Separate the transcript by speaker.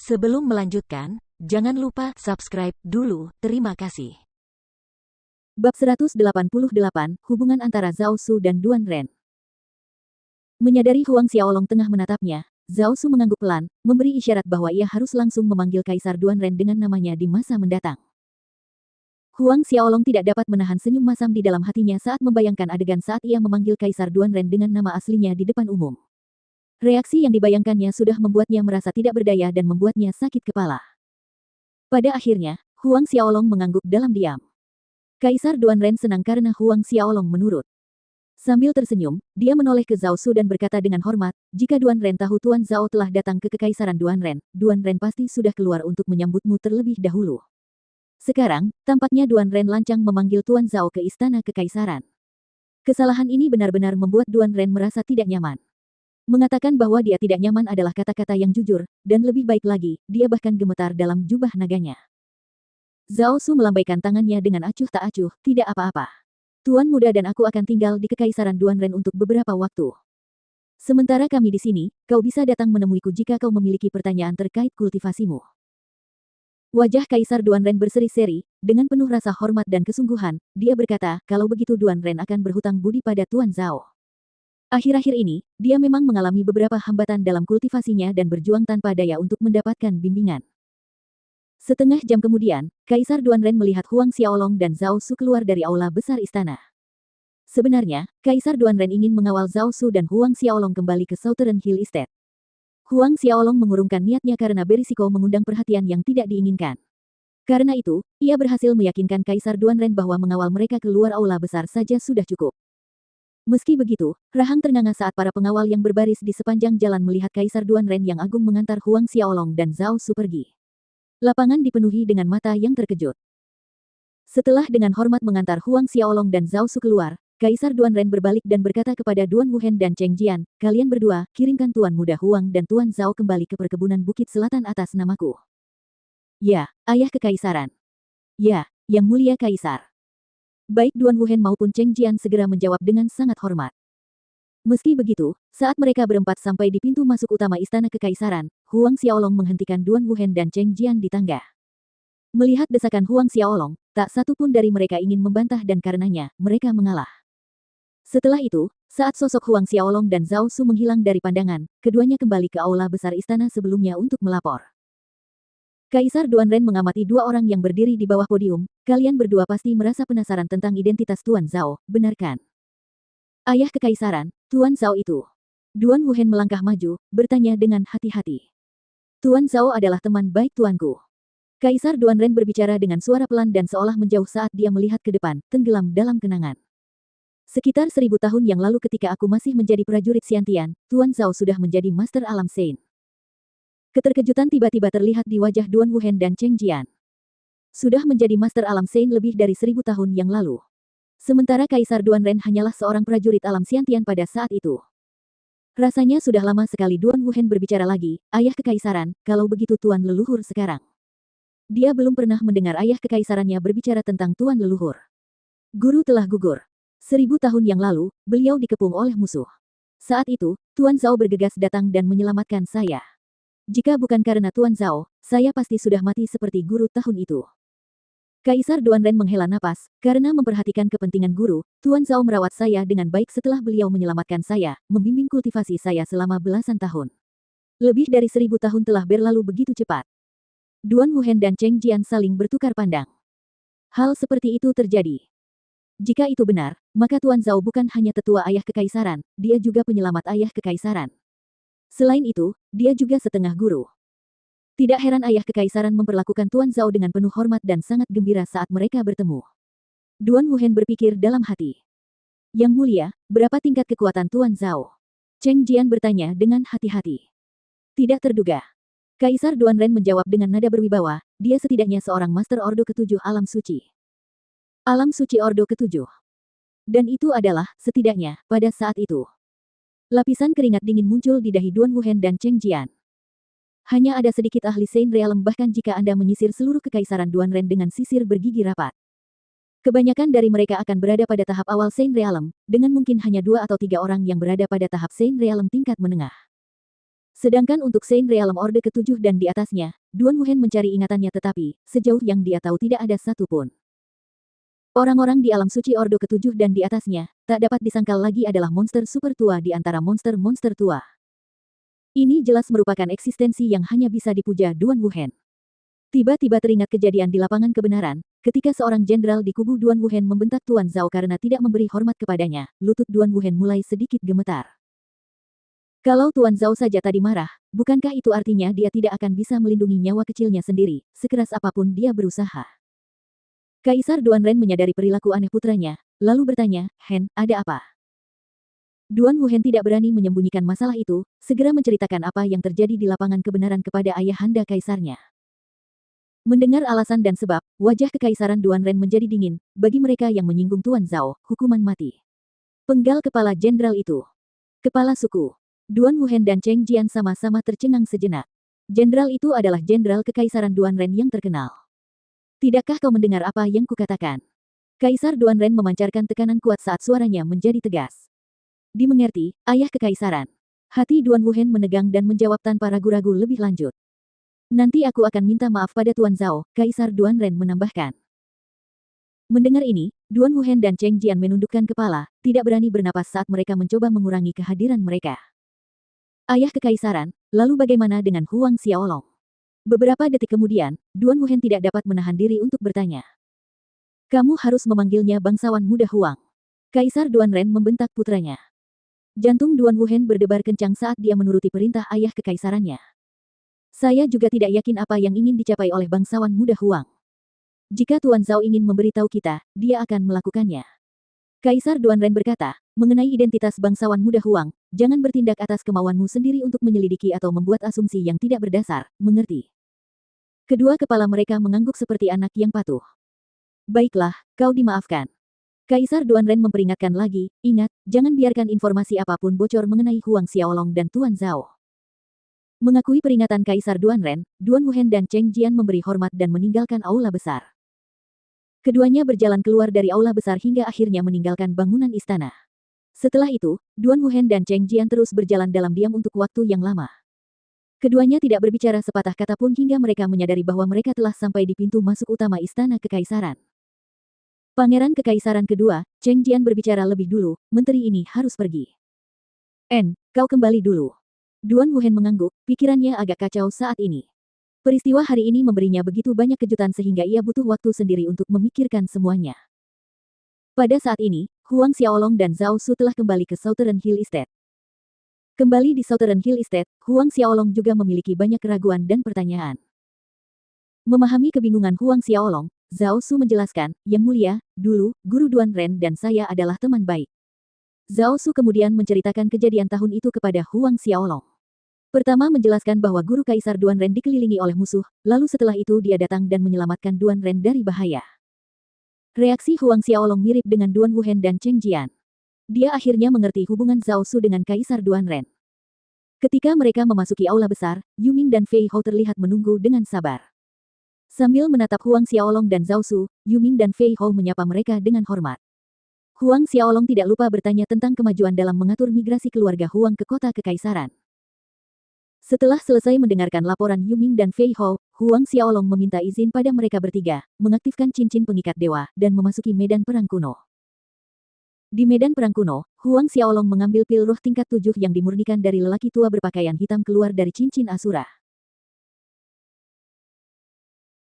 Speaker 1: Sebelum melanjutkan, jangan lupa subscribe dulu. Terima kasih.
Speaker 2: Bab 188, Hubungan antara Zhao Su dan Duan Ren. Menyadari Huang Xiaolong tengah menatapnya, Zhao Su mengangguk pelan, memberi isyarat bahwa ia harus langsung memanggil Kaisar Duan Ren dengan namanya di masa mendatang. Huang Xiaolong tidak dapat menahan senyum masam di dalam hatinya saat membayangkan adegan saat ia memanggil Kaisar Duan Ren dengan nama aslinya di depan umum. Reaksi yang dibayangkannya sudah membuatnya merasa tidak berdaya dan membuatnya sakit kepala. Pada akhirnya, Huang Xiaolong mengangguk dalam diam. Kaisar Duan Ren senang karena Huang Xiaolong menurut. Sambil tersenyum, dia menoleh ke Zhao Su dan berkata dengan hormat, jika Duan Ren tahu Tuan Zhao telah datang ke Kekaisaran Duan Ren pasti sudah keluar untuk menyambutmu terlebih dahulu. Sekarang, tampaknya Duan Ren lancang memanggil Tuan Zhao ke istana kekaisaran. Kesalahan ini benar-benar membuat Duan Ren merasa tidak nyaman. Mengatakan bahwa dia tidak nyaman adalah kata-kata yang jujur, dan lebih baik lagi, dia bahkan gemetar dalam jubah naganya. Zhao Su melambaikan tangannya dengan acuh tak acuh, tidak apa-apa. Tuan muda dan aku akan tinggal di Kekaisaran Duan Ren untuk beberapa waktu. Sementara kami di sini, kau bisa datang menemuiku jika kau memiliki pertanyaan terkait kultivasimu. Wajah Kaisar Duan Ren berseri-seri, dengan penuh rasa hormat dan kesungguhan, dia berkata, kalau begitu Duan Ren akan berhutang budi pada Tuan Zhao. Akhir-akhir ini, dia memang mengalami beberapa hambatan dalam kultivasinya dan berjuang tanpa daya untuk mendapatkan bimbingan. Setengah jam kemudian, Kaisar Duan Ren melihat Huang Xiaolong dan Zhao Su keluar dari aula besar istana. Sebenarnya, Kaisar Duan Ren ingin mengawal Zhao Su dan Huang Xiaolong kembali ke Southern Hill Estate. Huang Xiaolong mengurungkan niatnya karena berisiko mengundang perhatian yang tidak diinginkan. Karena itu, ia berhasil meyakinkan Kaisar Duan Ren bahwa mengawal mereka keluar aula besar saja sudah cukup. Meski begitu, rahang ternganga saat para pengawal yang berbaris di sepanjang jalan melihat Kaisar Duan Ren yang agung mengantar Huang Xiaolong dan Zhao Su pergi. Lapangan dipenuhi dengan mata yang terkejut. Setelah dengan hormat mengantar Huang Xiaolong dan Zhao Su keluar, Kaisar Duan Ren berbalik dan berkata kepada Duan Wuhen dan Cheng Jian, kalian berdua, kirimkan Tuan Muda Huang dan Tuan Zhao kembali ke perkebunan Bukit Selatan atas namaku. Ya, Ayah Kekaisaran. Ya, Yang Mulia Kaisar. Baik Duan Wuhen maupun Cheng Jian segera menjawab dengan sangat hormat. Meski begitu, saat mereka berempat sampai di pintu masuk utama istana kekaisaran, Huang Xiaolong menghentikan Duan Wuhen dan Cheng Jian di tangga. Melihat desakan Huang Xiaolong, tak satu pun dari mereka ingin membantah dan karenanya, mereka mengalah. Setelah itu, saat sosok Huang Xiaolong dan Zhao Su menghilang dari pandangan, keduanya kembali ke aula besar istana sebelumnya untuk melapor. Kaisar Duan Ren mengamati dua orang yang berdiri di bawah podium, kalian berdua pasti merasa penasaran tentang identitas Tuan Zhao, benar kan? Ayah Kekaisaran, Tuan Zhao itu. Duan Wuhen melangkah maju, bertanya dengan hati-hati. Tuan Zhao adalah teman baik tuanku. Kaisar Duan Ren berbicara dengan suara pelan dan seolah menjauh saat dia melihat ke depan, tenggelam dalam kenangan. Sekitar 1000 tahun yang lalu ketika aku masih menjadi prajurit Xiantian, Tuan Zhao sudah menjadi Master Alam Sein. Keterkejutan tiba-tiba terlihat di wajah Duan Wuhen dan Cheng Jian. Sudah menjadi Master Alam Sein lebih dari 1000 tahun yang lalu. Sementara Kaisar Duan Ren hanyalah seorang prajurit alam Xiantian pada saat itu. Rasanya sudah lama sekali Duan Wuhen berbicara lagi, Ayah Kekaisaran, kalau begitu Tuan Leluhur sekarang. Dia belum pernah mendengar ayah kekaisarannya berbicara tentang Tuan Leluhur. Guru telah gugur. 1000 tahun yang lalu, beliau dikepung oleh musuh. Saat itu, Tuan Zhao bergegas datang dan menyelamatkan saya. Jika bukan karena Tuan Zhao, saya pasti sudah mati seperti guru tahun itu. Kaisar Duan Ren menghela napas, karena memperhatikan kepentingan guru, Tuan Zhao merawat saya dengan baik setelah beliau menyelamatkan saya, membimbing kultivasi saya selama belasan tahun. Lebih dari 1000 tahun telah berlalu begitu cepat. Duan Wuhen dan Cheng Jian saling bertukar pandang. Hal seperti itu terjadi. Jika itu benar, maka Tuan Zhao bukan hanya tetua ayah kekaisaran, dia juga penyelamat ayah kekaisaran. Selain itu, dia juga setengah guru. Tidak heran ayah kekaisaran memperlakukan Tuan Zhao dengan penuh hormat dan sangat gembira saat mereka bertemu. Duan Wuhen berpikir dalam hati. Yang mulia, berapa tingkat kekuatan Tuan Zhao? Cheng Jian bertanya dengan hati-hati. Tidak terduga. Kaisar Duan Ren menjawab dengan nada berwibawa, dia setidaknya seorang Master Ordo ke-7 Alam Suci. Alam Suci Ordo ke-7. Dan itu adalah, setidaknya, pada saat itu. Lapisan keringat dingin muncul di dahi Duan Wuhen dan Cheng Jian. Hanya ada sedikit ahli Sein Realm bahkan jika Anda menyisir seluruh kekaisaran Duan Ren dengan sisir bergigi rapat. Kebanyakan dari mereka akan berada pada tahap awal Sein Realm, dengan mungkin hanya 2 atau 3 orang yang berada pada tahap Sein Realm tingkat menengah. Sedangkan untuk Saint Realm Orde ke-7 dan di atasnya, Duan Wuhen mencari ingatannya tetapi, sejauh yang dia tahu tidak ada satupun. Orang-orang di alam suci Ordo ke-7 dan di atasnya, tak dapat disangkal lagi adalah monster super tua di antara monster-monster tua. Ini jelas merupakan eksistensi yang hanya bisa dipuja Duan Wuhen. Tiba-tiba teringat kejadian di lapangan kebenaran, ketika seorang jenderal di kubu Duan Wuhen membentak Tuan Zhao karena tidak memberi hormat kepadanya, lutut Duan Wuhen mulai sedikit gemetar. Kalau Tuan Zhao saja tadi marah, bukankah itu artinya dia tidak akan bisa melindungi nyawa kecilnya sendiri, sekeras apapun dia berusaha? Kaisar Duan Ren menyadari perilaku aneh putranya, lalu bertanya, "Hen, ada apa?" Duan Wuhen tidak berani menyembunyikan masalah itu, segera menceritakan apa yang terjadi di lapangan kebenaran kepada ayahanda kaisarnya. Mendengar alasan dan sebab, wajah kekaisaran Duan Ren menjadi dingin. Bagi mereka yang menyinggung Tuan Zhao, hukuman mati. Penggal kepala jenderal itu. Kepala suku. Duan Wuhen dan Cheng Jian sama-sama tercengang sejenak. Jenderal itu adalah jenderal kekaisaran Duan Ren yang terkenal. Tidakkah kau mendengar apa yang kukatakan? Kaisar Duan Ren memancarkan tekanan kuat saat suaranya menjadi tegas. Dimengerti, ayah kekaisaran. Hati Duan Wuhen menegang dan menjawab tanpa ragu-ragu lebih lanjut. Nanti aku akan minta maaf pada Tuan Zhao, Kaisar Duan Ren menambahkan. Mendengar ini, Duan Wuhen dan Cheng Jian menundukkan kepala, tidak berani bernapas saat mereka mencoba mengurangi kehadiran mereka. Ayah kekaisaran, lalu bagaimana dengan Huang Xiaolong? Beberapa detik kemudian, Duan Wuhen tidak dapat menahan diri untuk bertanya. Kamu harus memanggilnya bangsawan muda Huang. Kaisar Duan Ren membentak putranya. Jantung Duan Wuhen berdebar kencang saat dia menuruti perintah ayah kekaisarannya. Saya juga tidak yakin apa yang ingin dicapai oleh bangsawan muda Huang. Jika Tuan Zhao ingin memberitahu kita, dia akan melakukannya. Kaisar Duan Ren berkata, mengenai identitas bangsawan muda Huang, jangan bertindak atas kemauanmu sendiri untuk menyelidiki atau membuat asumsi yang tidak berdasar, mengerti? Kedua kepala mereka mengangguk seperti anak yang patuh. Baiklah, kau dimaafkan. Kaisar Duan Ren memperingatkan lagi, ingat, jangan biarkan informasi apapun bocor mengenai Huang Xiaolong dan Tuan Zhao. Mengakui peringatan Kaisar Duan Ren, Duan Wuhen dan Cheng Jian memberi hormat dan meninggalkan aula besar. Keduanya berjalan keluar dari aula besar hingga akhirnya meninggalkan bangunan istana. Setelah itu, Duan Wuhen dan Cheng Jian terus berjalan dalam diam untuk waktu yang lama. Keduanya tidak berbicara sepatah kata pun hingga mereka menyadari bahwa mereka telah sampai di pintu masuk utama istana kekaisaran. Pangeran kekaisaran kedua, Cheng Jian berbicara lebih dulu, menteri ini harus pergi. Kau kembali dulu. Duan Wuhen mengangguk, pikirannya agak kacau saat ini. Peristiwa hari ini memberinya begitu banyak kejutan sehingga ia butuh waktu sendiri untuk memikirkan semuanya. Pada saat ini, Huang Xiaolong dan Zhao Su telah kembali ke Southern Hill Estate. Kembali di Southern Hill Estate, Huang Xiaolong juga memiliki banyak keraguan dan pertanyaan. Memahami kebingungan Huang Xiaolong, Zhao Su menjelaskan, Yang Mulia, dulu, Guru Duan Ren dan saya adalah teman baik. Zhao Su kemudian menceritakan kejadian tahun itu kepada Huang Xiaolong. Pertama menjelaskan bahwa guru Kaisar Duan Ren dikelilingi oleh musuh, lalu setelah itu dia datang dan menyelamatkan Duan Ren dari bahaya. Reaksi Huang Xiaolong mirip dengan Duan Wuhen dan Cheng Jian. Dia akhirnya mengerti hubungan Zhao Su dengan Kaisar Duan Ren. Ketika mereka memasuki aula besar, Yuming dan Fei Hao terlihat menunggu dengan sabar. Sambil menatap Huang Xiaolong dan Zhao Su, Yuming dan Fei Hao menyapa mereka dengan hormat. Huang Xiaolong tidak lupa bertanya tentang kemajuan dalam mengatur migrasi keluarga Huang ke kota kekaisaran. Setelah selesai mendengarkan laporan Yuming dan Fei Hao, Huang Xiaolong meminta izin pada mereka bertiga, mengaktifkan cincin pengikat dewa, dan memasuki medan perang kuno. Di medan perang kuno, Huang Xiaolong mengambil pil roh tingkat 7 yang dimurnikan dari lelaki tua berpakaian hitam keluar dari cincin Asura.